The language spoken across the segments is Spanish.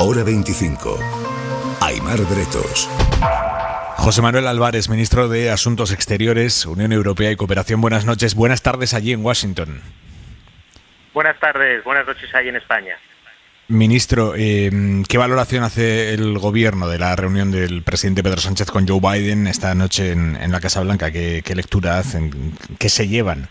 Hora 25. Aimar Bretos. José Manuel Álvarez, ministro de Asuntos Exteriores, Unión Europea y Cooperación. Buenas noches, buenas tardes allí en Washington. Buenas tardes, buenas noches ahí en España. Ministro, ¿qué valoración hace el gobierno de la reunión del presidente Pedro Sánchez con Joe Biden esta noche en la Casa Blanca? ¿Qué lectura hacen? ¿Qué se llevan?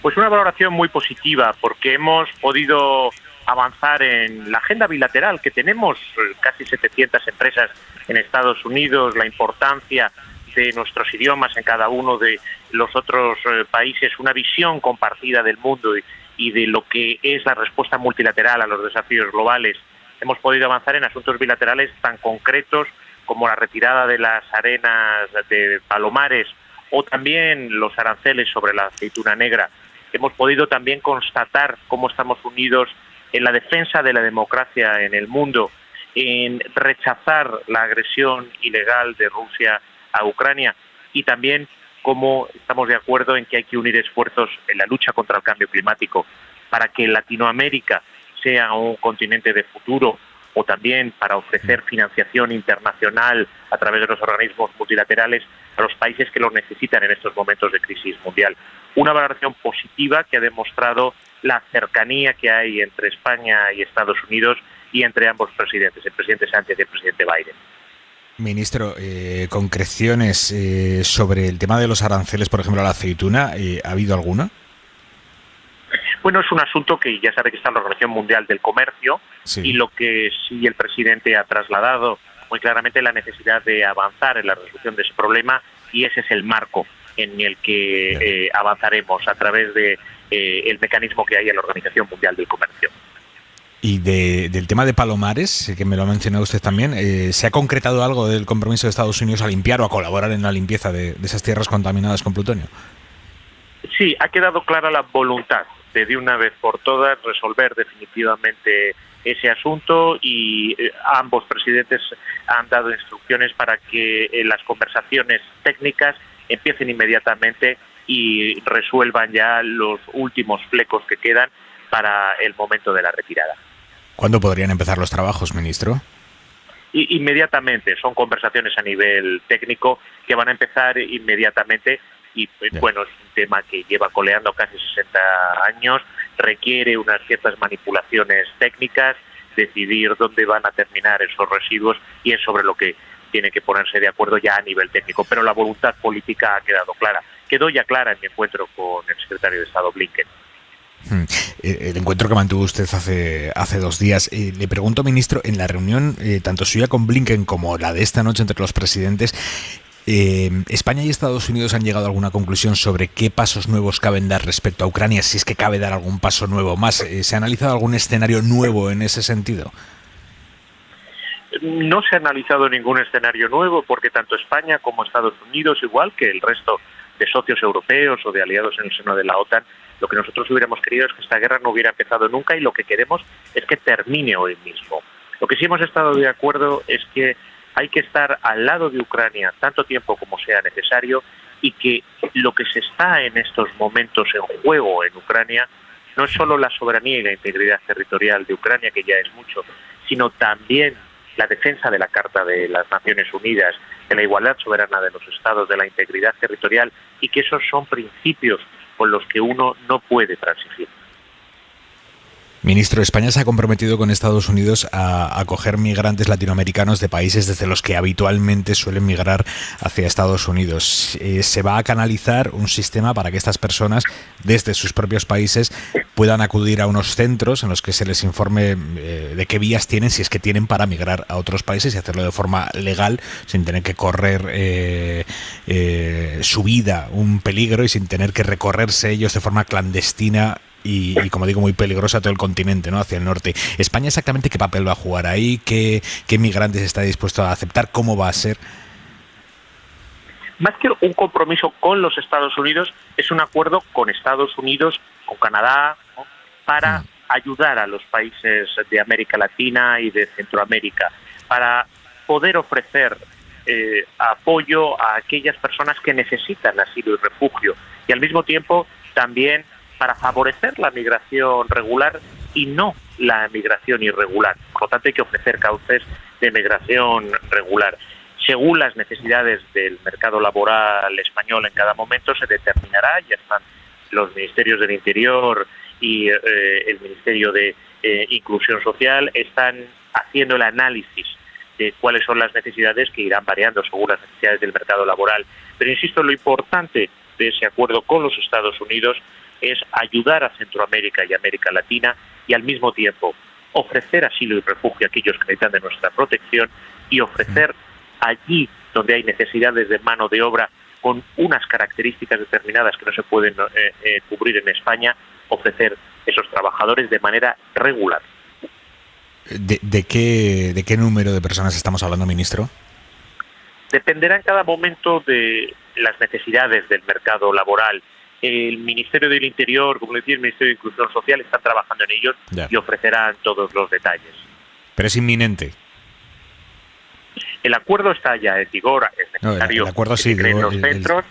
Pues una valoración muy positiva, porque hemos podido avanzar en la agenda bilateral que tenemos, casi 700 empresas en Estados Unidos, la importancia de nuestros idiomas en cada uno de los otros países, una visión compartida del mundo y de lo que es la respuesta multilateral a los desafíos globales. Hemos podido avanzar en asuntos bilaterales tan concretos como la retirada de las arenas de Palomares o también los aranceles sobre la aceituna negra. Hemos podido también constatar cómo estamos unidos en la defensa de la democracia en el mundo, en rechazar la agresión ilegal de Rusia a Ucrania y también cómo estamos de acuerdo en que hay que unir esfuerzos en la lucha contra el cambio climático para que Latinoamérica sea un continente de futuro o también para ofrecer financiación internacional a través de los organismos multilaterales a los países que lo necesitan en estos momentos de crisis mundial. Una valoración positiva que ha demostrado la cercanía que hay entre España y Estados Unidos y entre ambos presidentes, el presidente Sánchez y el presidente Biden. Ministro, concreciones sobre el tema de los aranceles, por ejemplo, a la aceituna, ¿ha habido alguna? Bueno, es un asunto que ya sabe que está en la Organización Mundial del Comercio, sí. Y lo que sí el presidente ha trasladado muy claramente la necesidad de avanzar en la resolución de ese problema, y ese es el marco en el que avanzaremos a través de el mecanismo que hay en la Organización Mundial del Comercio. Y del tema de Palomares, que me lo ha mencionado usted también, ¿se ha concretado algo del compromiso de Estados Unidos a limpiar o a colaborar en la limpieza de esas tierras contaminadas con plutonio? Sí, ha quedado clara la voluntad de una vez por todas resolver definitivamente ese asunto, y ambos presidentes han dado instrucciones para que las conversaciones técnicas empiecen inmediatamente y resuelvan ya los últimos flecos que quedan para el momento de la retirada. ¿Cuándo podrían empezar los trabajos, ministro? Inmediatamente, son conversaciones a nivel técnico que van a empezar inmediatamente y bueno, es un tema que lleva coleando casi 60 años, requiere unas ciertas manipulaciones técnicas, decidir dónde van a terminar esos residuos, y es sobre lo que tiene que ponerse de acuerdo ya a nivel técnico, pero la voluntad política ha quedado clara. Quedó ya clara en mi encuentro con el secretario de Estado Blinken. El encuentro que mantuvo usted hace 2 días. Le pregunto, ministro, en la reunión tanto suya con Blinken como la de esta noche entre los presidentes, ¿España y Estados Unidos han llegado a alguna conclusión sobre qué pasos nuevos caben dar respecto a Ucrania, si es que cabe dar algún paso nuevo más? ¿Se ha analizado algún escenario nuevo en ese sentido? No se ha analizado ningún escenario nuevo, porque tanto España como Estados Unidos, igual que el resto de socios europeos o de aliados en el seno de la OTAN, lo que nosotros hubiéramos querido es que esta guerra no hubiera empezado nunca, y lo que queremos es que termine hoy mismo. Lo que sí hemos estado de acuerdo es que hay que estar al lado de Ucrania tanto tiempo como sea necesario, y que lo que se está en estos momentos en juego en Ucrania no es solo la soberanía y la integridad territorial de Ucrania, que ya es mucho, sino también la defensa de la Carta de las Naciones Unidas, de la igualdad soberana de los estados, de la integridad territorial, y que esos son principios con los que uno no puede transigir. Ministro, España se ha comprometido con Estados Unidos a acoger migrantes latinoamericanos de países desde los que habitualmente suelen migrar hacia Estados Unidos. ¿Se va a canalizar un sistema para que estas personas, desde sus propios países, puedan acudir a unos centros en los que se les informe de qué vías tienen, si es que tienen, para migrar a otros países y hacerlo de forma legal, sin tener que correr su vida un peligro y sin tener que recorrerse ellos de forma clandestina y como digo, muy peligrosa todo el continente, ¿no?, hacia el norte? ¿España exactamente qué papel va a jugar ahí? ¿Qué migrantes está dispuesto a aceptar? ¿Cómo va a ser? Más que un compromiso con los Estados Unidos, es un acuerdo con Estados Unidos, con Canadá, ¿no?, para ayudar a los países de América Latina y de Centroamérica, para poder ofrecer apoyo a aquellas personas que necesitan asilo y refugio, y al mismo tiempo también para favorecer la migración regular y no la migración irregular. Por lo tanto, hay que ofrecer cauces de migración regular. Según las necesidades del mercado laboral español en cada momento, se determinará, ya están los ministerios del Interior y el Ministerio de Inclusión Social, están haciendo el análisis de cuáles son las necesidades, que irán variando según las necesidades del mercado laboral. Pero insisto, lo importante de ese acuerdo con los Estados Unidos es ayudar a Centroamérica y América Latina y al mismo tiempo ofrecer asilo y refugio a aquellos que necesitan de nuestra protección y ofrecer allí donde hay necesidades de mano de obra con unas características determinadas que no se pueden cubrir en España, ofrecer esos trabajadores de manera regular. ¿De qué número de personas estamos hablando, ministro? Dependerá en cada momento de las necesidades del mercado laboral. El Ministerio del Interior, como decía, el Ministerio de Inclusión Social están trabajando en ellos y ofrecerán todos los detalles. Pero es inminente. El acuerdo está ya en vigor, es necesario que se creen los centros.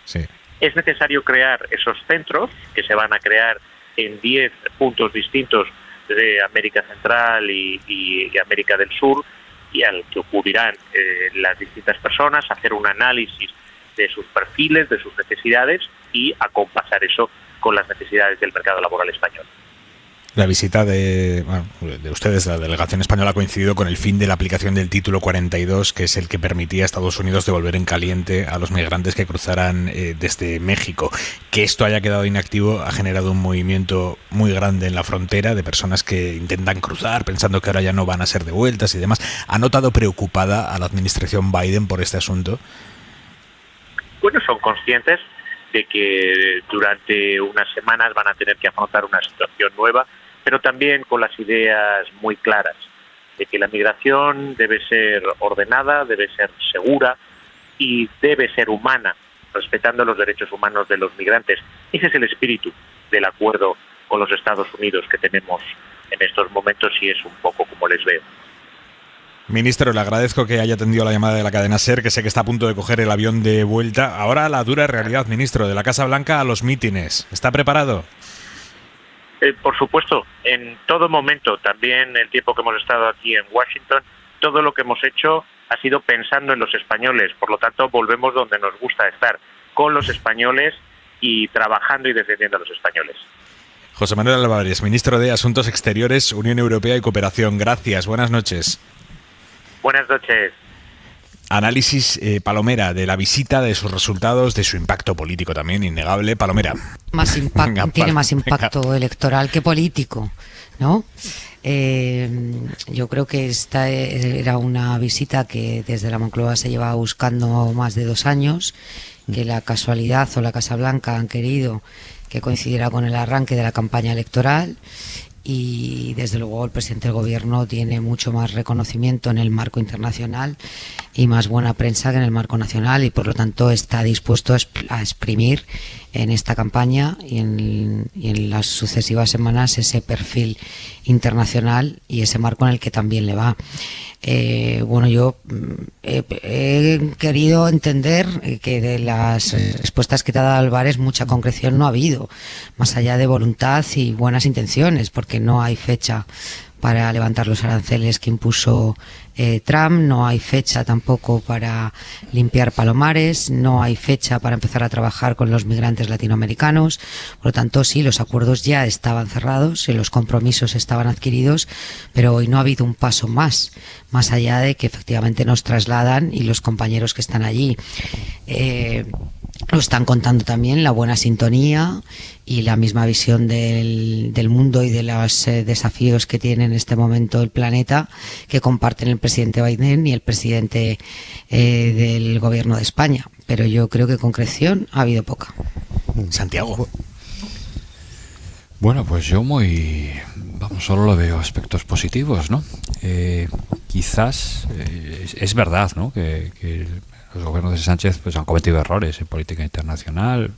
Sí. Es necesario crear esos centros que se van a crear en 10 puntos distintos de América Central y América del Sur, y al que acudirán las distintas personas, hacer un análisis de sus perfiles, de sus necesidades y acompasar eso con las necesidades del mercado laboral español. La visita de ustedes, la delegación española, ha coincidido con el fin de la aplicación del título 42, que es el que permitía a Estados Unidos devolver en caliente a los migrantes que cruzaran desde México. Que esto haya quedado inactivo ha generado un movimiento muy grande en la frontera de personas que intentan cruzar pensando que ahora ya no van a ser devueltas y demás. ¿Ha notado preocupada a la administración Biden por este asunto? Bueno, son conscientes de que durante unas semanas van a tener que afrontar una situación nueva, pero también con las ideas muy claras de que la migración debe ser ordenada, debe ser segura y debe ser humana, respetando los derechos humanos de los migrantes. Ese es el espíritu del acuerdo con los Estados Unidos que tenemos en estos momentos y es un poco como les veo. Ministro, le agradezco que haya atendido la llamada de la cadena SER, que sé que está a punto de coger el avión de vuelta. Ahora la dura realidad, ministro, de la Casa Blanca a los mítines. ¿Está preparado? Por supuesto, en todo momento, también el tiempo que hemos estado aquí en Washington, todo lo que hemos hecho ha sido pensando en los españoles. Por lo tanto, volvemos donde nos gusta estar, con los españoles y trabajando y defendiendo a los españoles. José Manuel Álvarez, ministro de Asuntos Exteriores, Unión Europea y Cooperación. Gracias, buenas noches. Buenas noches. Análisis, Palomera, de la visita, de sus resultados, de su impacto político también, innegable. Palomera. Tiene más impacto electoral que político, ¿no? Yo creo que esta era una visita que desde la Moncloa se llevaba buscando más de 2 años, que la casualidad o la Casa Blanca han querido que coincidiera con el arranque de la campaña electoral. Y desde luego el presidente del gobierno tiene mucho más reconocimiento en el marco internacional y más buena prensa que en el marco nacional, y por lo tanto está dispuesto a exprimir en esta campaña y en las sucesivas semanas ese perfil internacional y ese marco en el que también le va. Yo he querido entender que de las respuestas que te ha dado Álvarez mucha concreción no ha habido, más allá de voluntad y buenas intenciones, porque no hay fecha para levantar los aranceles que impuso Trump, no hay fecha tampoco para limpiar palomares, no hay fecha para empezar a trabajar con los migrantes latinoamericanos. Por lo tanto, sí, los acuerdos ya estaban cerrados y los compromisos estaban adquiridos, pero hoy no ha habido un paso más allá de que efectivamente nos trasladan, y los compañeros que están allí lo están contando también, la buena sintonía y la misma visión del mundo y de los desafíos que tiene en este momento el planeta, que comparten el presidente Biden y el presidente del gobierno de España. Pero yo creo que concreción ha habido poca. Santiago. Bueno, pues yo solo lo veo aspectos positivos, ¿no? Quizás es verdad, ¿no? Que los gobiernos de Sánchez pues han cometido errores en política internacional.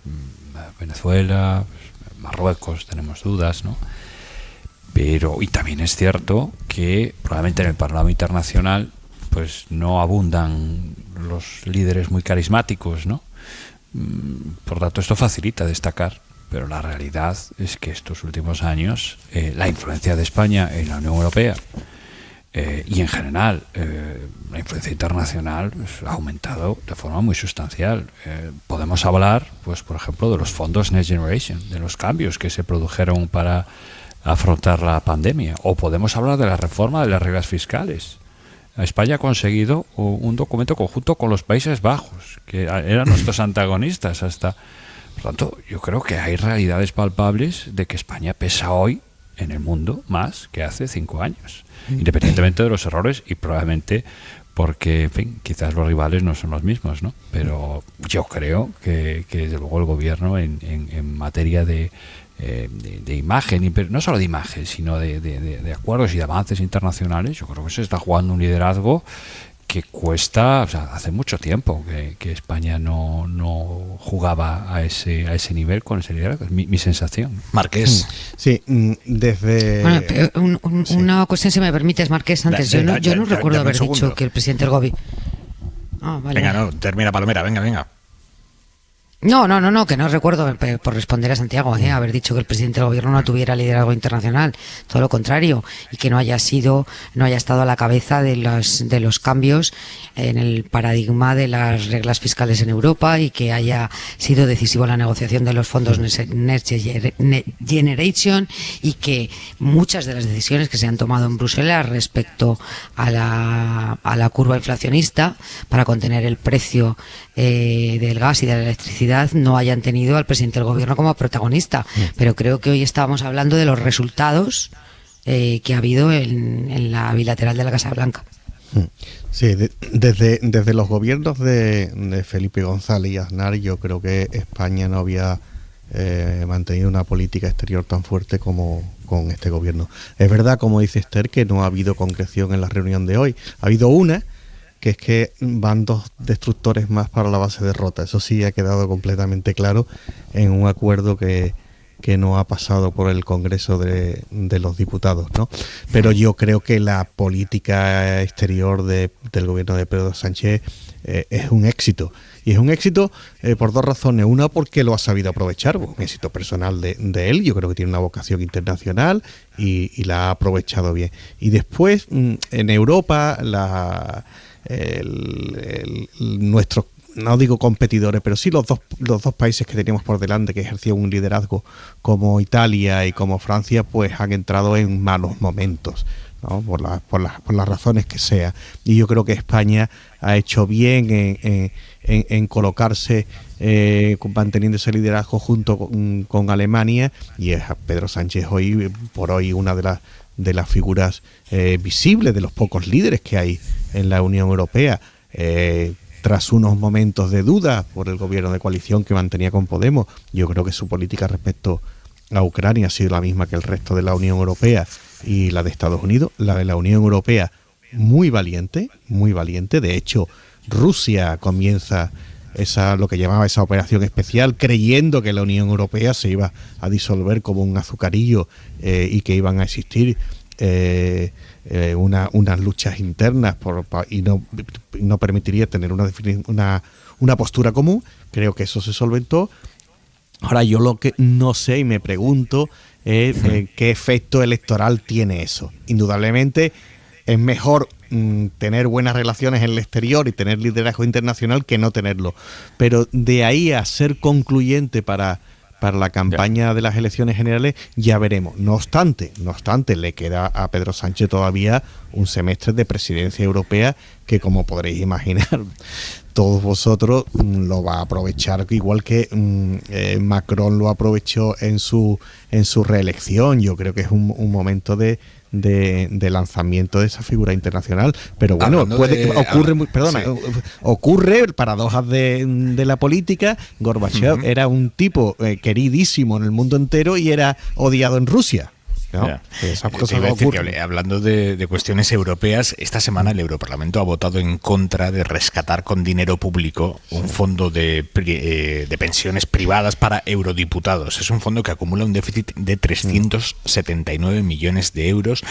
Venezuela, Marruecos, tenemos dudas, ¿no? Y también es cierto que probablemente en el panorama internacional pues no abundan los líderes muy carismáticos, ¿no? Por tanto, esto facilita destacar pero la realidad es que estos últimos años la influencia de España en la Unión Europea y en general la influencia internacional ha aumentado de forma muy sustancial. Podemos hablar, pues por ejemplo, de los fondos Next Generation, de los cambios que se produjeron para afrontar la pandemia, o podemos hablar de la reforma de las reglas fiscales. España ha conseguido un documento conjunto con los Países Bajos, que eran nuestros antagonistas hasta. Por tanto, yo creo que hay realidades palpables de que España pesa hoy en el mundo más que hace 5 años, independientemente de los errores y probablemente porque, en fin, quizás los rivales no son los mismos, ¿no? Pero yo creo que desde luego el gobierno en materia de imagen, pero no solo de imagen, sino de acuerdos y de avances internacionales, yo creo que se está jugando un liderazgo que cuesta, o sea, hace mucho tiempo que España no jugaba a ese nivel con ese liderazgo. Es mi sensación. Marqués. Sí, desde... Bueno, una cuestión, si me permites, Marqués, antes. Yo no recuerdo haber dicho que el presidente del gobierno... Vale. Venga, no, termina Palomera, venga. No, que no recuerdo, por responder a Santiago, haber dicho que el presidente del gobierno no tuviera liderazgo internacional, todo lo contrario, y que no haya estado a la cabeza de los cambios en el paradigma de las reglas fiscales en Europa, y que haya sido decisivo en la negociación de los fondos Next Generation, y que muchas de las decisiones que se han tomado en Bruselas respecto a la curva inflacionista para contener el precio del gas y de la electricidad no hayan tenido al presidente del gobierno como protagonista. Pero creo que hoy estábamos hablando de los resultados que ha habido en la bilateral de la Casa Blanca. Sí, desde los gobiernos de Felipe González y Aznar, yo creo que España no había mantenido una política exterior tan fuerte como con este gobierno. Es verdad, como dice Esther, que no ha habido concreción en la reunión de hoy. Ha habido una, que es que van 2 destructores más para la base de Rota. Eso sí ha quedado completamente claro en un acuerdo que no ha pasado por el Congreso de los Diputados, ¿no? Pero yo creo que la política exterior del gobierno de Pedro Sánchez es un éxito. Y es un éxito por 2 razones. Una, porque lo ha sabido aprovechar, un éxito personal de él. Yo creo que tiene una vocación internacional y la ha aprovechado bien. Y después, en Europa, nuestros, no digo competidores, pero sí los dos países que teníamos por delante, que ejercían un liderazgo, como Italia y como Francia, pues han entrado en malos momentos, ¿no? Por las razones que sea. Y yo creo que España ha hecho bien en colocarse manteniendo ese liderazgo junto con Alemania, y es Pedro Sánchez hoy por hoy una de las figuras visibles, de los pocos líderes que hay en la Unión Europea, tras unos momentos de duda por el gobierno de coalición que mantenía con Podemos. Yo creo que su política respecto a Ucrania ha sido la misma que el resto de la Unión Europea y la de Estados Unidos. La de la Unión Europea muy valiente. De hecho, Rusia comienza lo que llamaba esa operación especial, creyendo que la Unión Europea se iba a disolver como un azucarillo y que iban a existir unas luchas internas y no permitiría tener una postura común. Creo que eso se solventó. Ahora, yo lo que no sé y me pregunto es qué efecto electoral tiene eso. Indudablemente es mejor tener buenas relaciones en el exterior y tener liderazgo internacional que no tenerlo, pero de ahí a ser concluyente para la campaña de las elecciones generales, ya veremos. No obstante, le queda a Pedro Sánchez todavía un semestre de presidencia europea que, como podréis imaginar todos vosotros, lo va a aprovechar igual que Macron lo aprovechó en su reelección. Yo creo que es un momento de lanzamiento de esa figura internacional, pero bueno, ocurre paradojas de la política. Gorbachev era un tipo queridísimo en el mundo entero y era odiado en Rusia, ¿no? Esas cosas ocurren. Hablando de cuestiones europeas, esta semana el Europarlamento ha votado en contra de rescatar con dinero público un fondo de pensiones privadas para eurodiputados. Es un fondo que acumula un déficit de 379 millones de euros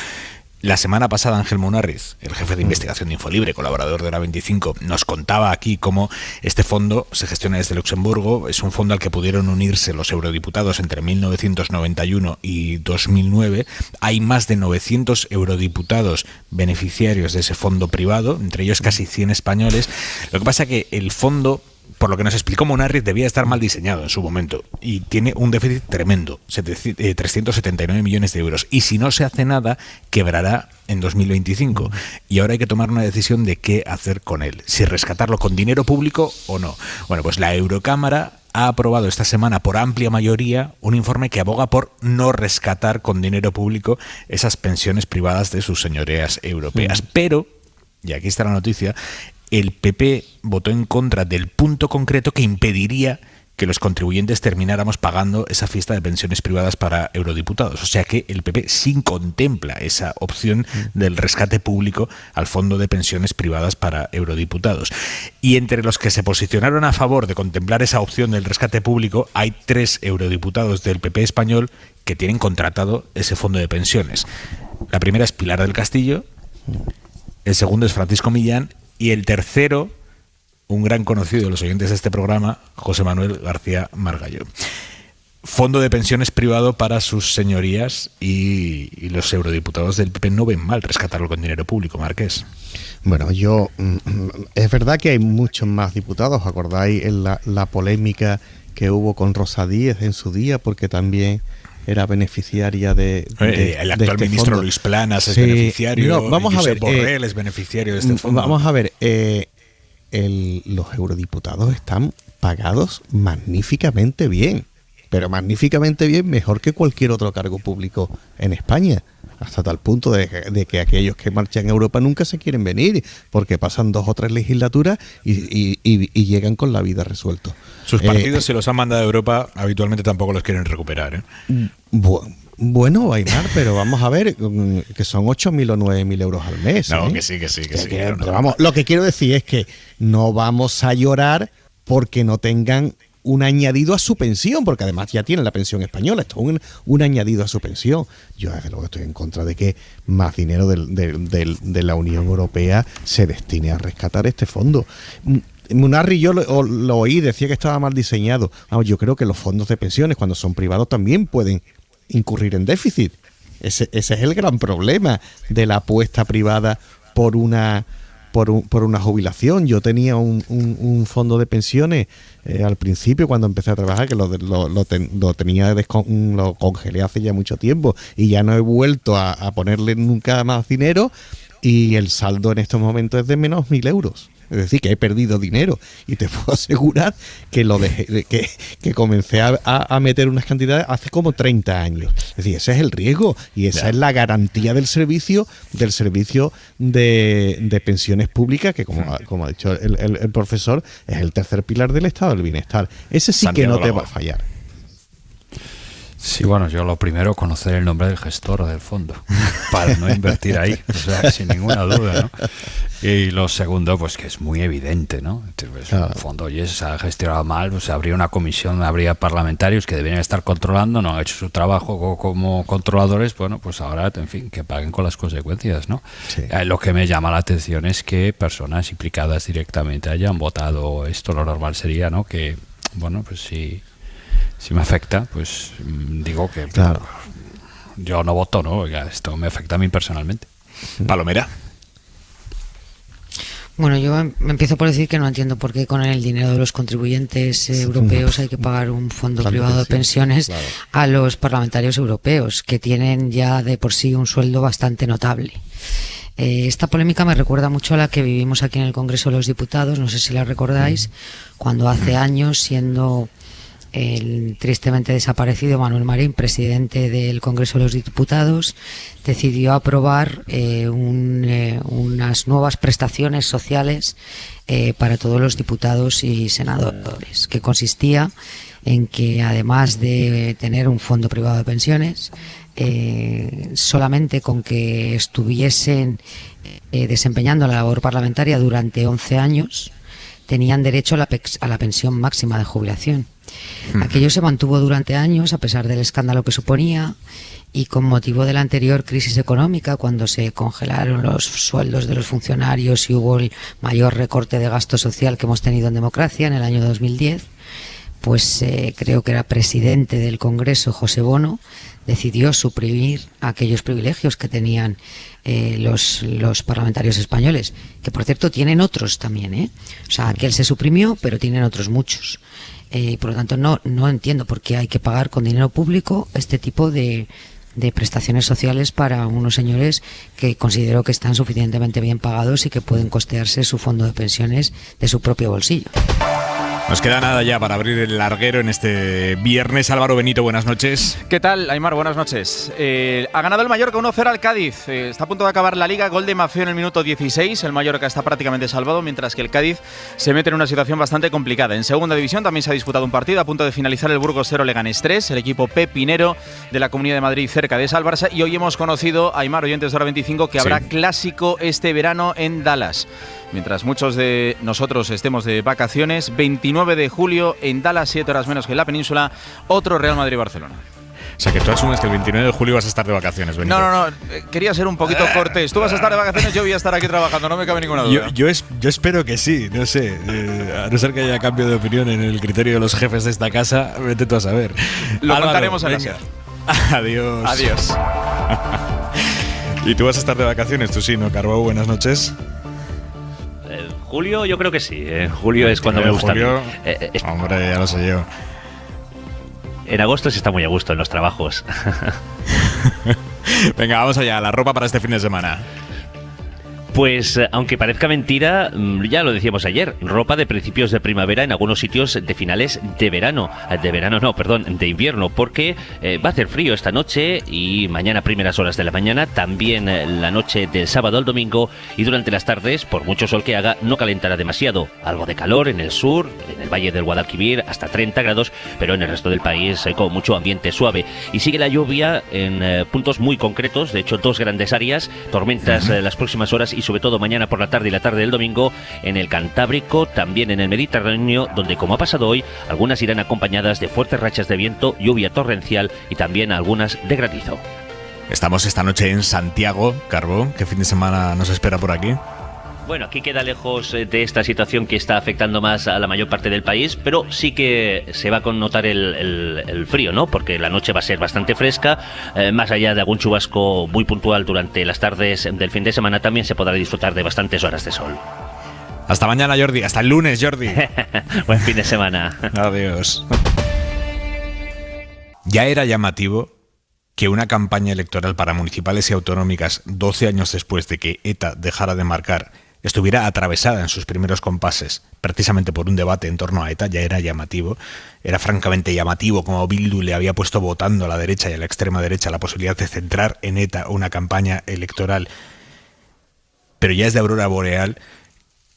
La semana pasada Ángel Munarriz, el jefe de investigación de Infolibre, colaborador de Hora 25, nos contaba aquí cómo este fondo se gestiona desde Luxemburgo. Es un fondo al que pudieron unirse los eurodiputados entre 1991 y 2009. Hay más de 900 eurodiputados beneficiarios de ese fondo privado, entre ellos casi 100 españoles. Lo que pasa es que el fondo, por lo que nos explicó Munarriz, debía estar mal diseñado en su momento y tiene un déficit tremendo, 379 millones de euros. Y si no se hace nada, quebrará en 2025. Y ahora hay que tomar una decisión de qué hacer con él, si rescatarlo con dinero público o no. Bueno, pues la Eurocámara ha aprobado esta semana por amplia mayoría un informe que aboga por no rescatar con dinero público esas pensiones privadas de sus señorías europeas. Pero, y aquí está la noticia, el PP votó en contra del punto concreto que impediría que los contribuyentes termináramos pagando esa fiesta de pensiones privadas para eurodiputados. O sea que el PP sí contempla esa opción del rescate público al fondo de pensiones privadas para eurodiputados. Y entre los que se posicionaron a favor de contemplar esa opción del rescate público, hay 3 eurodiputados del PP español que tienen contratado ese fondo de pensiones. La primera es Pilar del Castillo, el segundo es Francisco Millán, y el tercero, un gran conocido de los oyentes de este programa, José Manuel García Margallo. Fondo de pensiones privado para sus señorías, y los eurodiputados del PP no ven mal rescatarlo con dinero público, Marqués. Bueno, es verdad que hay muchos más diputados. ¿Acordáis la polémica que hubo con Rosa Díez en su día? Porque también era beneficiaria el actual este ministro fondo. Luis Planas es beneficiario, no, vamos a ver, Borrell es beneficiario de este fondo. Vamos a ver, los eurodiputados están pagados magníficamente bien, pero magníficamente bien, mejor que cualquier otro cargo público en España, hasta tal punto de que aquellos que marchan a Europa nunca se quieren venir, porque pasan 2 o 3 legislaturas y llegan con la vida resuelto. Sus partidos se los han mandado a Europa, habitualmente tampoco los quieren recuperar, ¿eh? Bueno, Aimar, pero vamos a ver, que son 8.000 o 9.000 euros al mes. No, ¿eh? que sí. Pero vamos, lo que quiero decir es que no vamos a llorar porque no tengan un añadido a su pensión, porque además ya tienen la pensión española. Esto es un añadido a su pensión. Yo desde luego estoy en contra de que más dinero de la Unión Europea se destine a rescatar este fondo. Munarriz, yo lo oí, decía que estaba mal diseñado. Yo creo que los fondos de pensiones, cuando son privados, también pueden incurrir en déficit. Ese es el gran problema de la apuesta privada por una jubilación. Yo tenía un fondo de pensiones al principio, cuando empecé a trabajar, que lo congelé hace ya mucho tiempo y ya no he vuelto a ponerle nunca más dinero, y el saldo en estos momentos es de menos 1.000 euros. Es decir, que he perdido dinero, y te puedo asegurar que lo dejé, que comencé a meter unas cantidades hace como 30 años. Es decir, ese es el riesgo, y esa es la garantía del servicio de pensiones públicas, que como ha dicho el profesor, es el tercer pilar del estado del bienestar. Ese sí Santiago, que no te va a fallar. Sí, bueno, yo lo primero, conocer el nombre del gestor del fondo para no invertir ahí, o sea, sin ninguna duda, ¿no? Y lo segundo, pues que es muy evidente, ¿no? Pues, en el fondo, oye, se ha gestionado mal, pues habría una comisión, habría parlamentarios que deberían estar controlando, no han hecho su trabajo como controladores, bueno, pues ahora, en fin, que paguen con las consecuencias, ¿no? Sí. Lo que me llama la atención es que personas implicadas directamente hayan votado esto. Lo normal sería, ¿no? Que, bueno, pues si me afecta, pues digo que claro, yo no voto, ¿no? Oiga, esto me afecta a mí personalmente. Palomera. Bueno, yo empiezo por decir que no entiendo por qué con el dinero de los contribuyentes europeos hay que pagar un fondo privado de pensiones a los parlamentarios europeos, que tienen ya de por sí un sueldo bastante notable. Esta polémica me recuerda mucho a la que vivimos aquí en el Congreso de los Diputados, no sé si la recordáis, cuando hace años, siendo el tristemente desaparecido Manuel Marín, presidente del Congreso de los Diputados, decidió aprobar unas nuevas prestaciones sociales para todos los diputados y senadores, que consistía en que, además de tener un fondo privado de pensiones, solamente con que estuviesen desempeñando la labor parlamentaria durante 11 años, tenían derecho a la pensión máxima de jubilación. Aquello se mantuvo durante años a pesar del escándalo que suponía, y con motivo de la anterior crisis económica, cuando se congelaron los sueldos de los funcionarios y hubo el mayor recorte de gasto social que hemos tenido en democracia en el año 2010, pues creo que era presidente del Congreso, José Bono, decidió suprimir aquellos privilegios que tenían los parlamentarios españoles, que por cierto tienen otros también, O sea, aquel se suprimió, pero tienen otros muchos. Por lo tanto, no entiendo por qué hay que pagar con dinero público este tipo de prestaciones sociales para unos señores que considero que están suficientemente bien pagados y que pueden costearse su fondo de pensiones de su propio bolsillo. Nos queda nada ya para abrir el larguero en este viernes. Álvaro Benito, buenas noches. ¿Qué tal, Aimar? Buenas noches. Ha ganado el Mallorca 1-0 al Cádiz. Está a punto de acabar la Liga. Gol de Maffeo en el minuto 16. El Mallorca está prácticamente salvado, mientras que el Cádiz se mete en una situación bastante complicada. En segunda división también se ha disputado un partido. A punto de finalizar el Burgos 0, Leganés 3. El equipo pepinero de la Comunidad de Madrid cerca de esa Barça. Y hoy hemos conocido, Aimar, oyentes de Hora 25, que habrá clásico este verano en Dallas. Mientras muchos de nosotros estemos de vacaciones, 29 de julio en Dallas, 7 horas menos que en la península, otro Real Madrid-Barcelona. O sea, que tú asumes que el 29 de julio vas a estar de vacaciones, Benito. No, quería ser un poquito cortés. Tú vas a estar de vacaciones, yo voy a estar aquí trabajando, no me cabe ninguna duda. Yo espero que sí, no sé. A no ser que haya cambio de opinión en el criterio de los jefes de esta casa, vete tú a saber. Lo contaremos en la SER. Adiós. Adiós. ¿Y tú vas a estar de vacaciones? Tú sí, ¿no, Carbó? Buenas noches. Julio, yo creo que sí. En julio es cuando me gusta. Julio, hombre, ya lo sé yo. En agosto se está muy a gusto en los trabajos. Venga, vamos allá. La ropa para este fin de semana. Pues aunque parezca mentira, ya lo decíamos ayer, ropa de principios de primavera en algunos sitios de finales de verano. De invierno, porque va a hacer frío esta noche y mañana primeras horas de la mañana, también la noche del sábado al domingo, y durante las tardes, por mucho sol que haga, no calentará demasiado. Algo de calor en el sur, en el valle del Guadalquivir, hasta 30 grados, pero en el resto del país con mucho ambiente suave. Y sigue la lluvia en puntos muy concretos, de hecho 2 grandes áreas, tormentas las próximas horas y sobre todo mañana por la tarde y la tarde del domingo en el Cantábrico, también en el Mediterráneo, donde, como ha pasado hoy, algunas irán acompañadas de fuertes rachas de viento, lluvia torrencial y también algunas de granizo. Estamos esta noche en Santiago, Carbó. ¿Qué fin de semana nos espera por aquí? Bueno, aquí queda lejos de esta situación que está afectando más a la mayor parte del país, pero sí que se va a connotar el frío, ¿no? Porque la noche va a ser bastante fresca, más allá de algún chubasco muy puntual durante las tardes del fin de semana, también se podrá disfrutar de bastantes horas de sol. Hasta mañana, Jordi. Hasta el lunes, Jordi. Buen fin de semana. Adiós. Ya era llamativo que una campaña electoral para municipales y autonómicas 12 años después de que ETA dejara de marcar estuviera atravesada en sus primeros compases precisamente por un debate en torno a ETA. Ya era llamativo, era francamente llamativo como Bildu le había puesto votando a la derecha y a la extrema derecha la posibilidad de centrar en ETA una campaña electoral. Pero ya es de aurora boreal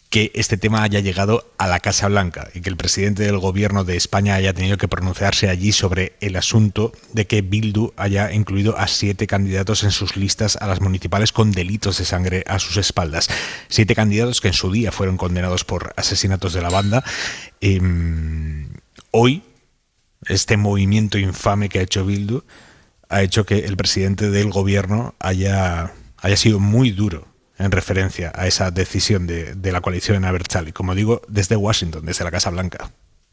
que este tema haya llegado a la Casa Blanca y que el presidente del gobierno de España haya tenido que pronunciarse allí sobre el asunto de que Bildu haya incluido a 7 candidatos en sus listas a las municipales con delitos de sangre a sus espaldas. 7 candidatos que en su día fueron condenados por asesinatos de la banda. Hoy, este movimiento infame que ha hecho Bildu ha hecho que el presidente del gobierno haya sido muy duro en referencia a esa decisión de la coalición en Abertzale, como digo, desde Washington, desde la Casa Blanca.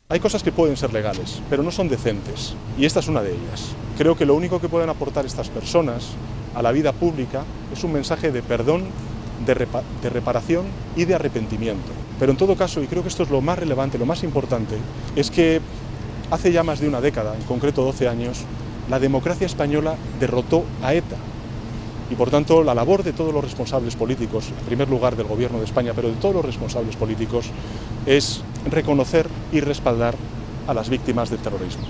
Hay cosas que pueden ser legales, pero no son decentes, y esta es una de ellas. Creo que lo único que pueden aportar estas personas a la vida pública es un mensaje de perdón, de reparación y de arrepentimiento. Pero en todo caso, y creo que esto es lo más relevante, lo más importante, es que hace ya más de una década, en concreto 12 años, la democracia española derrotó a ETA. Y por tanto, la labor de todos los responsables políticos, en primer lugar del Gobierno de España, pero de todos los responsables políticos, es reconocer y respaldar a las víctimas del terrorismo.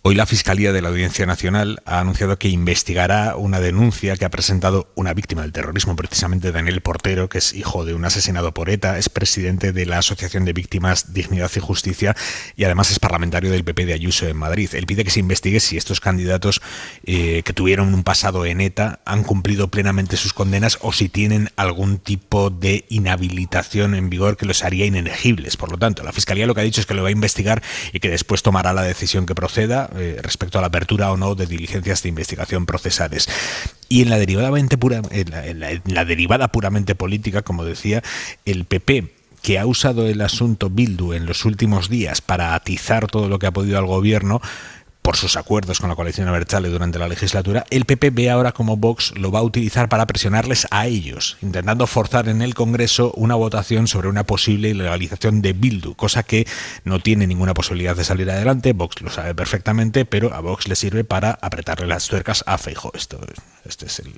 Hoy la Fiscalía de la Audiencia Nacional ha anunciado que investigará una denuncia que ha presentado una víctima del terrorismo, precisamente Daniel Portero, que es hijo de un asesinado por ETA, es presidente de la Asociación de Víctimas Dignidad y Justicia y además es parlamentario del PP de Ayuso en Madrid. Él pide que se investigue si estos candidatos que tuvieron un pasado en ETA han cumplido plenamente sus condenas o si tienen algún tipo de inhabilitación en vigor que los haría inelegibles. Por lo tanto, la Fiscalía lo que ha dicho es que lo va a investigar y que después tomará la decisión que proceda respecto a la apertura o no de diligencias de investigación procesales. Y en la derivada puramente política, como decía, el PP, que ha usado el asunto Bildu en los últimos días para atizar todo lo que ha podido al gobierno, por sus acuerdos con la coalición Abertzale durante la legislatura, el PP ve ahora cómo Vox lo va a utilizar para presionarles a ellos, intentando forzar en el Congreso una votación sobre una posible ilegalización de Bildu, cosa que no tiene ninguna posibilidad de salir adelante. Vox lo sabe perfectamente, pero a Vox le sirve para apretarle las tuercas a Feijóo. Este es el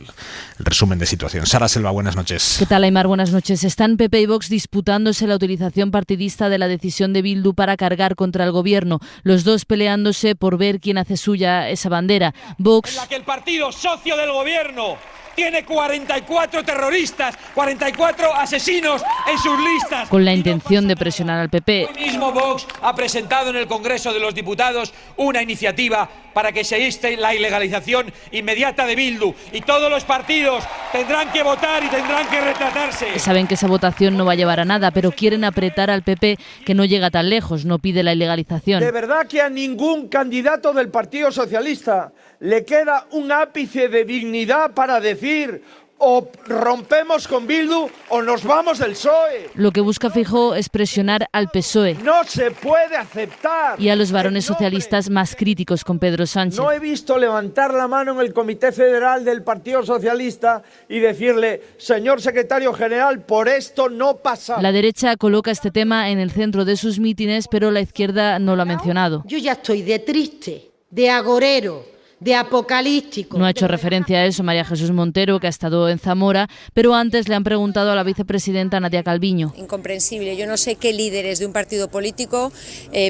resumen de situación. Sara Selva, buenas noches. ¿Qué tal, Aimar? Buenas noches. Están PP y Vox disputándose la utilización partidista de la decisión de Bildu para cargar contra el gobierno. Los dos peleándose por ver quién hace suya esa bandera. Vox, en la que el partido socio del gobierno tiene 44 terroristas, 44 asesinos en sus listas. Con la intención de presionar al PP. Hoy mismo Vox ha presentado en el Congreso de los Diputados una iniciativa para que se inste la ilegalización inmediata de Bildu. Y todos los partidos tendrán que votar y tendrán que retratarse. Saben que esa votación no va a llevar a nada, pero quieren apretar al PP, que no llega tan lejos, no pide la ilegalización. De verdad que a ningún candidato del Partido Socialista le queda un ápice de dignidad para decir o rompemos con Bildu o nos vamos del PSOE. Lo que busca Feijóo es presionar al PSOE. No se puede aceptar. Y a los varones socialistas más críticos con Pedro Sánchez. No he visto levantar la mano en el Comité Federal del Partido Socialista y decirle, señor secretario general, por esto no pasa. La derecha coloca este tema en el centro de sus mítines, pero la izquierda no lo ha mencionado. Yo ya estoy de triste, de agorero, de apocalíptico. No ha hecho referencia a eso María Jesús Montero, que ha estado en Zamora, pero antes le han preguntado a la vicepresidenta Nadia Calviño. Incomprensible. Yo no sé qué líderes de un partido político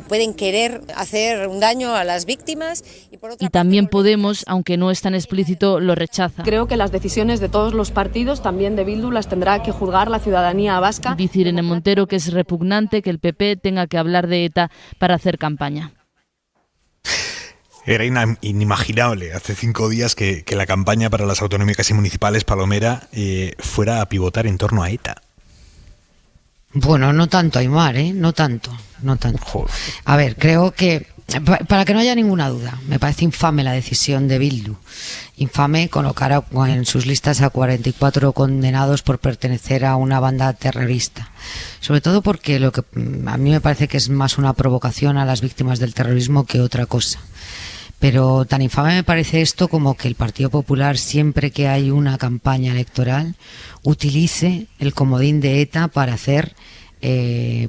pueden querer hacer un daño a las víctimas. Y también Podemos, aunque no es tan explícito, lo rechaza. Creo que las decisiones de todos los partidos, también de Bildu, las tendrá que juzgar la ciudadanía vasca. Dice Irene Montero que es repugnante que el PP tenga que hablar de ETA para hacer campaña. Era inimaginable hace 5 días que la campaña para las autonómicas y municipales, Palomera, fuera a pivotar en torno a ETA. Bueno, no tanto, Aimar, no tanto. Joder. A ver, creo que, para que no haya ninguna duda, me parece infame la decisión de Bildu. Infame colocar en sus listas a 44 condenados por pertenecer a una banda terrorista. Sobre todo porque lo que a mí me parece que es más una provocación a las víctimas del terrorismo que otra cosa. Pero tan infame me parece esto como que el Partido Popular, siempre que hay una campaña electoral, utilice el comodín de ETA para hacer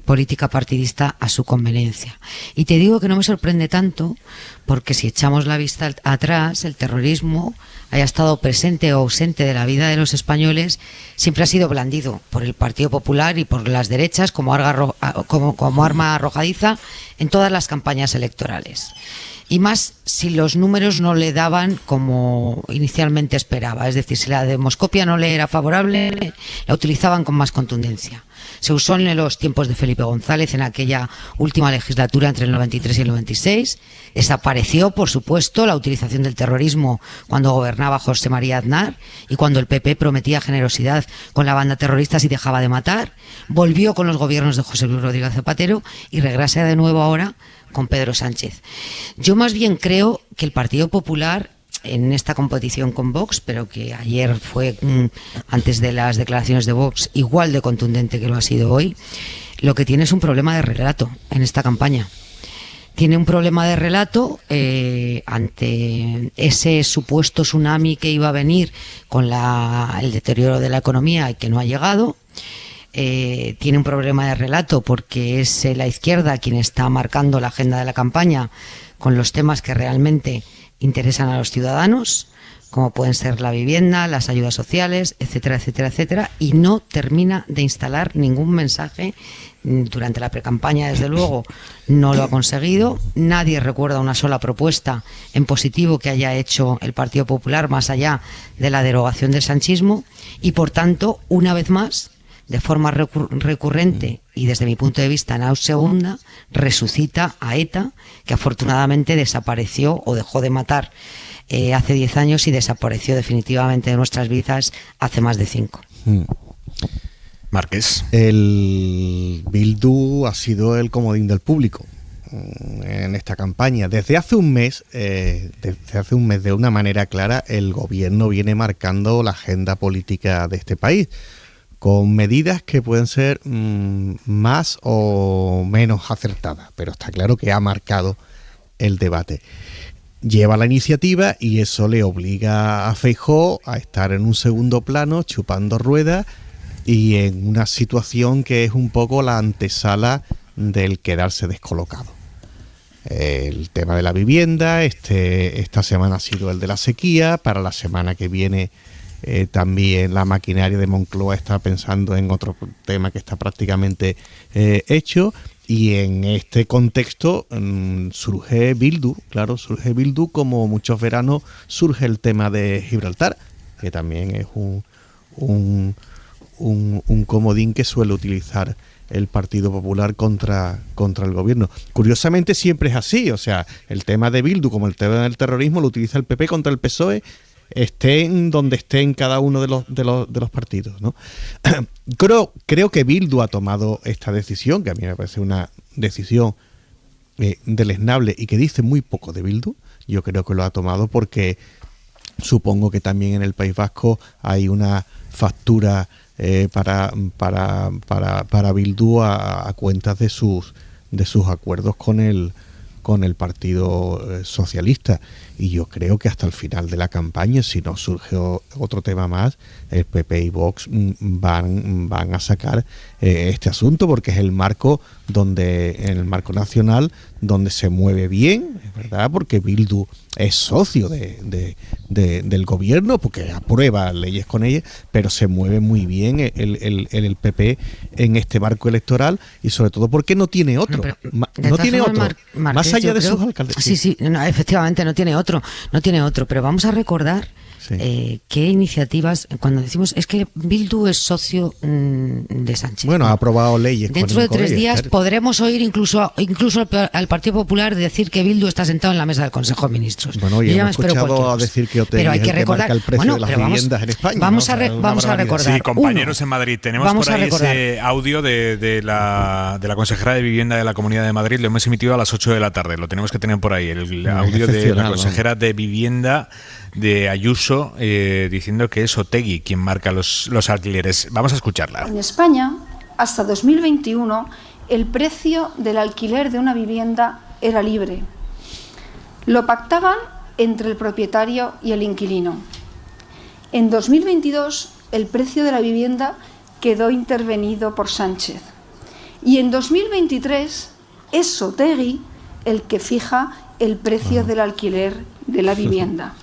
política partidista a su conveniencia. Y te digo que no me sorprende tanto porque si echamos la vista atrás, el terrorismo, haya estado presente o ausente de la vida de los españoles, siempre ha sido blandido por el Partido Popular y por las derechas como arma arrojadiza en todas las campañas electorales. Y más si los números no le daban como inicialmente esperaba. Es decir, si la demoscopia no le era favorable, la utilizaban con más contundencia. Se usó en los tiempos de Felipe González, en aquella última legislatura entre el 93 y el 96. Desapareció, por supuesto, la utilización del terrorismo cuando gobernaba José María Aznar y cuando el PP prometía generosidad con la banda terrorista si dejaba de matar. Volvió con los gobiernos de José Luis Rodríguez Zapatero y regresa de nuevo ahora con Pedro Sánchez. Yo más bien creo que el Partido Popular, en esta competición con Vox, pero que ayer fue, antes de las declaraciones de Vox, igual de contundente que lo ha sido hoy, lo que tiene es un problema de relato en esta campaña. Tiene un problema de relato ante ese supuesto tsunami que iba a venir con el deterioro de la economía y que no ha llegado. Tiene un problema de relato porque es la izquierda quien está marcando la agenda de la campaña con los temas que realmente interesan a los ciudadanos, como pueden ser la vivienda, las ayudas sociales, etcétera, etcétera, etcétera, y no termina de instalar ningún mensaje durante la precampaña. Desde luego no lo ha conseguido. Nadie recuerda una sola propuesta en positivo que haya hecho el Partido Popular más allá de la derogación del sanchismo, y por tanto, una vez más, de forma recurrente y desde mi punto de vista nauseabunda, resucita a ETA, que afortunadamente desapareció o dejó de matar hace 10 años y desapareció definitivamente de nuestras vidas hace más de 5. Márquez. El Bildu ha sido el comodín del público en esta campaña. Desde hace un mes, de una manera clara, el gobierno viene marcando la agenda política de este país, con medidas que pueden ser más o menos acertadas, pero está claro que ha marcado el debate. Lleva la iniciativa y eso le obliga a Feijóo a estar en un segundo plano, chupando ruedas, y en una situación que es un poco la antesala del quedarse descolocado. El tema de la vivienda, esta semana ha sido el de la sequía, para la semana que viene también la maquinaria de Moncloa está pensando en otro tema que está prácticamente hecho, y en este contexto surge Bildu, como muchos veranos surge el tema de Gibraltar, que también es un comodín que suele utilizar el Partido Popular contra el gobierno. Curiosamente siempre es así, o sea, el tema de Bildu como el tema del terrorismo lo utiliza el PP contra el PSOE, estén donde estén cada uno de los partidos, ¿no? Creo que Bildu ha tomado esta decisión, que a mí me parece una decisión deleznable y que dice muy poco de Bildu. Yo creo que lo ha tomado porque supongo que también en el País Vasco hay una factura para Bildu a cuentas de sus acuerdos con el Partido Socialista, y yo creo que hasta el final de la campaña, si no surge otro tema más, el PP y Vox van a sacar este asunto, porque es el marco en el marco nacional donde se mueve bien, es verdad, porque Bildu es socio del gobierno, porque aprueba leyes con ella, pero se mueve muy bien el PP en este marco electoral, y sobre todo porque no tiene otro, más allá de sus alcaldes. Sí, no, efectivamente no tiene otro, pero vamos a recordar qué iniciativas, cuando decimos, es que Bildu es socio de Sánchez. Bueno, ha aprobado leyes. Dentro de 3 días podremos oír incluso al Partido Popular decir que Bildu está sentado en la mesa del Consejo de Ministros. Bueno, y hemos escuchado a decir que Otegi es el que marca el precio de las viviendas en España. Vamos a recordar. Sí, compañeros en Madrid, tenemos por ahí ese audio de la consejera de Vivienda de la Comunidad de Madrid, lo hemos emitido a las 8 de la tarde, lo tenemos que tener por ahí, el audio de la consejera de Vivienda de Ayuso, diciendo que es Otegi quien marca los alquileres. Vamos a escucharla. En España, hasta 2021, el precio del alquiler de una vivienda era libre. Lo pactaban entre el propietario y el inquilino. En 2022, el precio de la vivienda quedó intervenido por Sánchez. Y en 2023, es Otegi el que fija el precio del alquiler de la vivienda.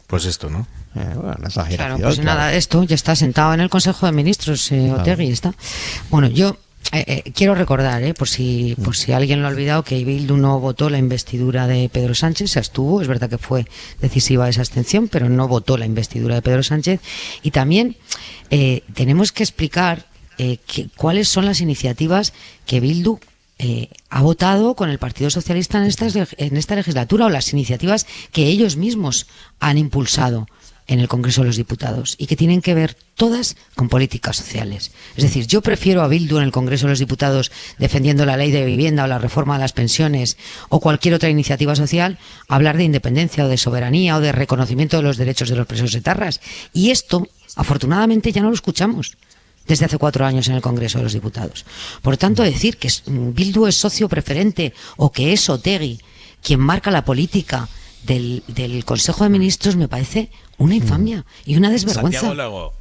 Pues esto, ¿no? Claro, pues nada, esto ya está sentado en el Consejo de Ministros, Otegi está. Bueno, yo quiero recordar, por si alguien lo ha olvidado, que Bildu no votó la investidura de Pedro Sánchez, se abstuvo, es verdad que fue decisiva esa abstención, pero no votó la investidura de Pedro Sánchez. Y también tenemos que explicar cuáles son las iniciativas que Bildu ha votado con el Partido Socialista en esta legislatura, o las iniciativas que ellos mismos han impulsado en el Congreso de los Diputados, y que tienen que ver todas con políticas sociales. Es decir, yo prefiero a Bildu en el Congreso de los Diputados defendiendo la ley de vivienda o la reforma de las pensiones o cualquier otra iniciativa social, a hablar de independencia o de soberanía o de reconocimiento de los derechos de los presos etarras. Y esto, afortunadamente, ya no lo escuchamos desde hace 4 años en el Congreso de los Diputados. Por tanto, decir que Bildu es socio preferente o que es Otegi quien marca la política del Consejo de Ministros me parece una infamia y una desvergüenza. Santiago Lago,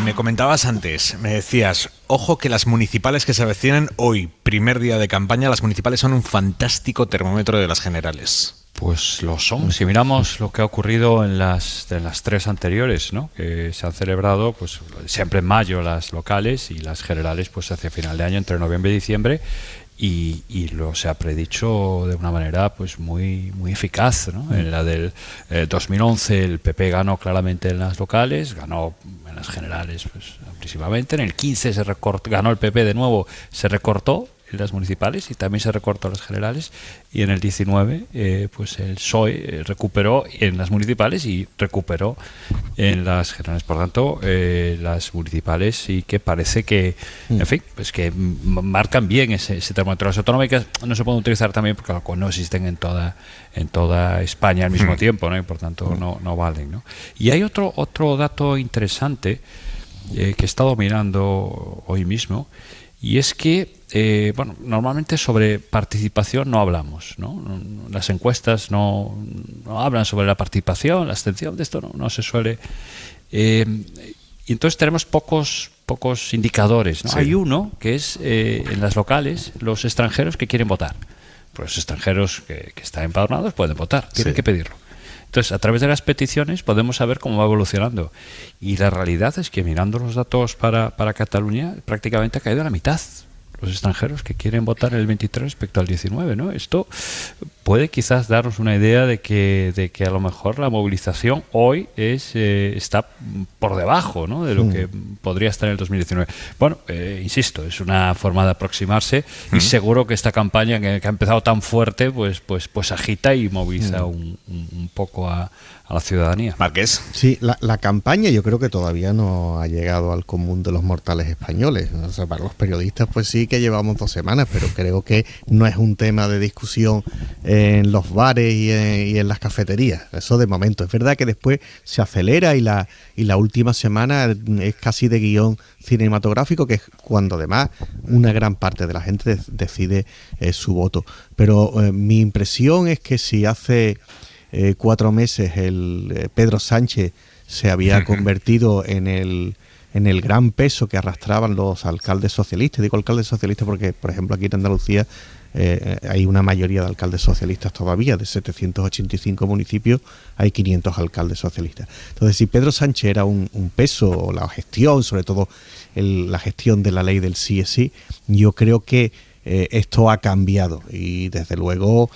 me comentabas antes, me decías, ojo que las municipales que se avecinan hoy, primer día de campaña, las municipales son un fantástico termómetro de las generales. Pues lo son. Si miramos lo que ha ocurrido en las tres anteriores, ¿no?, que se han celebrado, pues siempre en mayo las locales y las generales, pues hacia final de año, entre noviembre y diciembre, y lo se ha predicho de una manera pues muy eficaz, ¿no? En la del 2011 el PP ganó claramente en las locales, ganó en las generales pues amplísimamente. En el 15 ganó el PP de nuevo, se recortó en las municipales y también se recortó en las generales, y en el 19 pues el PSOE recuperó en las municipales y recuperó en las generales. Por tanto, las municipales sí que parece que, en fin, pues que marcan bien ese termómetro. Las autonómicas no se pueden utilizar también porque no existen en toda España al mismo tiempo, ¿no? Y por tanto no valen, ¿no? Y hay otro dato interesante que he estado mirando hoy mismo, y es que normalmente sobre participación no hablamos, ¿no? Las encuestas no hablan sobre la participación, la abstención, de esto no se suele. Y entonces tenemos pocos indicadores, ¿no? Sí. Hay uno que es en las locales, los extranjeros que quieren votar. Pues los extranjeros que están empadronados pueden votar, tienen que pedirlo. Entonces, a través de las peticiones podemos saber cómo va evolucionando. Y la realidad es que mirando los datos para Cataluña, prácticamente ha caído a la mitad los extranjeros que quieren votar el 23 respecto al 19, ¿no? Esto puede quizás darnos una idea de que a lo mejor la movilización hoy está por debajo, ¿no?, de lo que podría estar en el 2019. Bueno, insisto, es una forma de aproximarse, y seguro que esta campaña que ha empezado tan fuerte pues agita y moviliza un poco a la ciudadanía. Marqués. Sí, la campaña yo creo que todavía no ha llegado al común de los mortales españoles. O sea, para los periodistas pues sí que llevamos 2 semanas, pero creo que no es un tema de discusión en los bares y en las cafeterías. Eso de momento. Es verdad que después se acelera y la última semana es casi de guión cinematográfico, que es cuando además una gran parte de la gente decide su voto. Pero mi impresión es que si hace 4 meses Pedro Sánchez se había convertido en el gran peso que arrastraban los alcaldes socialistas. Digo alcaldes socialistas porque, por ejemplo, aquí en Andalucía hay una mayoría de alcaldes socialistas todavía. De 785 municipios hay 500 alcaldes socialistas. Entonces, si Pedro Sánchez era un peso, o la gestión, sobre todo la gestión de la ley del sí es sí, yo creo que esto ha cambiado, y desde luego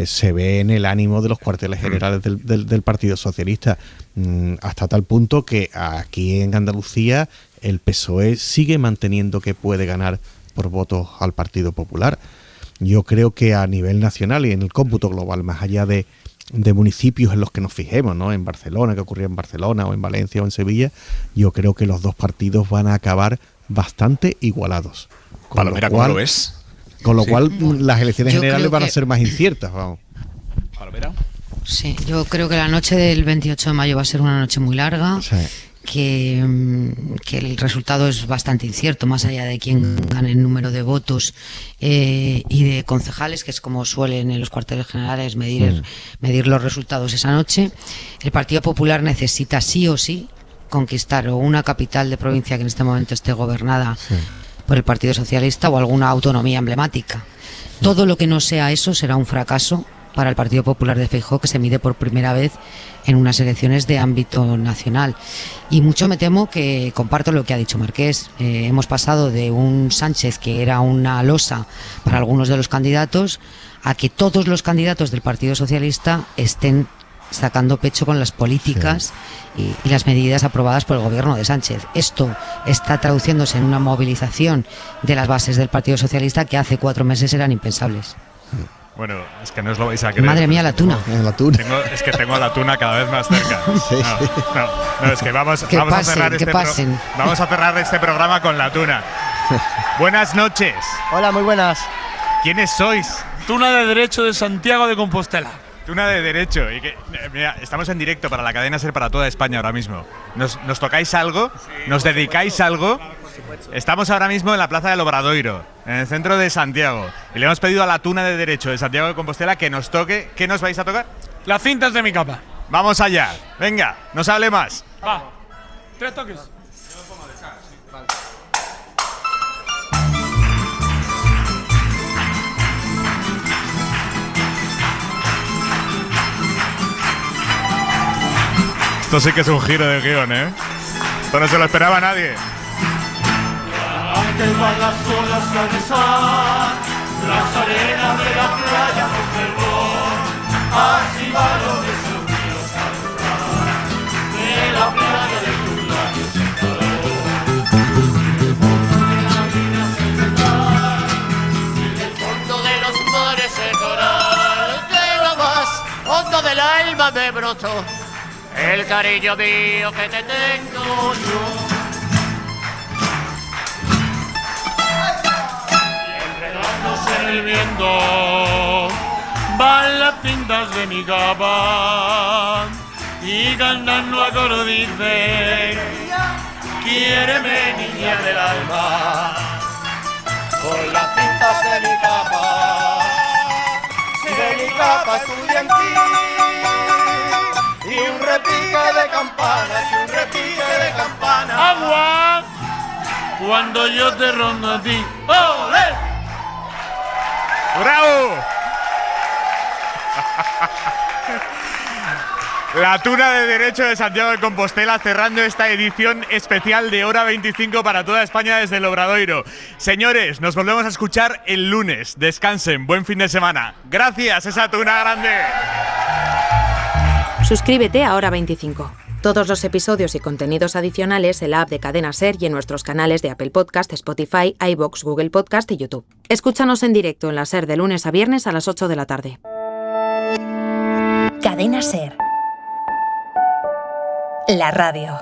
se ve en el ánimo de los cuarteles generales del Partido Socialista, hasta tal punto que aquí en Andalucía el PSOE sigue manteniendo que puede ganar por votos al Partido Popular. Yo creo que a nivel nacional y en el cómputo global, más allá de municipios en los que nos fijemos, ¿no?, en Barcelona, que ocurrió en Barcelona, o en Valencia o en Sevilla, yo creo que los dos partidos van a acabar bastante igualados. Palomera, ¿cómo lo ves? Con lo cual las elecciones generales van a ser más inciertas, vamos. ¿Palomera? Sí, yo creo que la noche del 28 de mayo va a ser una noche muy larga. Sí. Que el resultado es bastante incierto, más allá de quién gane el número de votos y de concejales, que es como suelen en los cuarteles generales medir los resultados esa noche. El Partido Popular necesita sí o sí conquistar o una capital de provincia que en este momento esté gobernada por el Partido Socialista, o alguna autonomía emblemática. Todo lo que no sea eso será un fracaso para el Partido Popular de Feijóo, que se mide por primera vez en unas elecciones de ámbito nacional. Y mucho me temo que, comparto lo que ha dicho Marqués, hemos pasado de un Sánchez que era una losa para algunos de los candidatos, a que todos los candidatos del Partido Socialista estén sacando pecho con las políticas y las medidas aprobadas por el gobierno de Sánchez. Esto está traduciéndose en una movilización de las bases del Partido Socialista que hace 4 meses eran impensables. Bueno, es que no os lo vais a creer. Madre mía, la tuna. Es que tengo la tuna cada vez más cerca. No, es que vamos a cerrar este programa con la tuna. Buenas noches. Hola, muy buenas. ¿Quiénes sois? Tuna de Derecho de Santiago de Compostela. Tuna de Derecho. Y mira, estamos en directo para la cadena SER para toda España ahora mismo. ¿Nos tocáis algo? ¿Nos dedicáis algo? Estamos ahora mismo en la Plaza del Obradoiro, en el centro de Santiago. Y le hemos pedido a la Tuna de Derecho de Santiago de Compostela que nos toque. ¿Qué nos vais a tocar? Las cintas de mi capa. Vamos allá. Venga, no se hable más. Va. 3 toques. Esto sí que es un giro de guión, ¿eh? Esto no se lo esperaba a nadie. Que van las olas a besar las arenas de la playa con fervor, así va lo de esos ríos a rodar, de la playa de tus labios sin calor. En el fondo de los mares el coral, de lo más hondo del alma me brotó, el cariño mío que te tengo yo. En el viento van las cintas de mi capa y cantando a coro dice: quiéreme, niña del alma. Con las cintas de mi capa estudia en ti, y un repique de campanas, agua cuando yo te rondo a ti. ¡Olé! ¡Bravo! La Tuna de Derecho de Santiago de Compostela cerrando esta edición especial de Hora 25 para toda España desde el Obradoiro. Señores, nos volvemos a escuchar el lunes. Descansen, buen fin de semana. Gracias, esa Tuna grande. Suscríbete a Hora 25. Todos los episodios y contenidos adicionales en la app de Cadena SER y en nuestros canales de Apple Podcast, Spotify, iVoox, Google Podcast y YouTube. Escúchanos en directo en la SER de lunes a viernes a las 8 de la tarde. Cadena SER. La radio.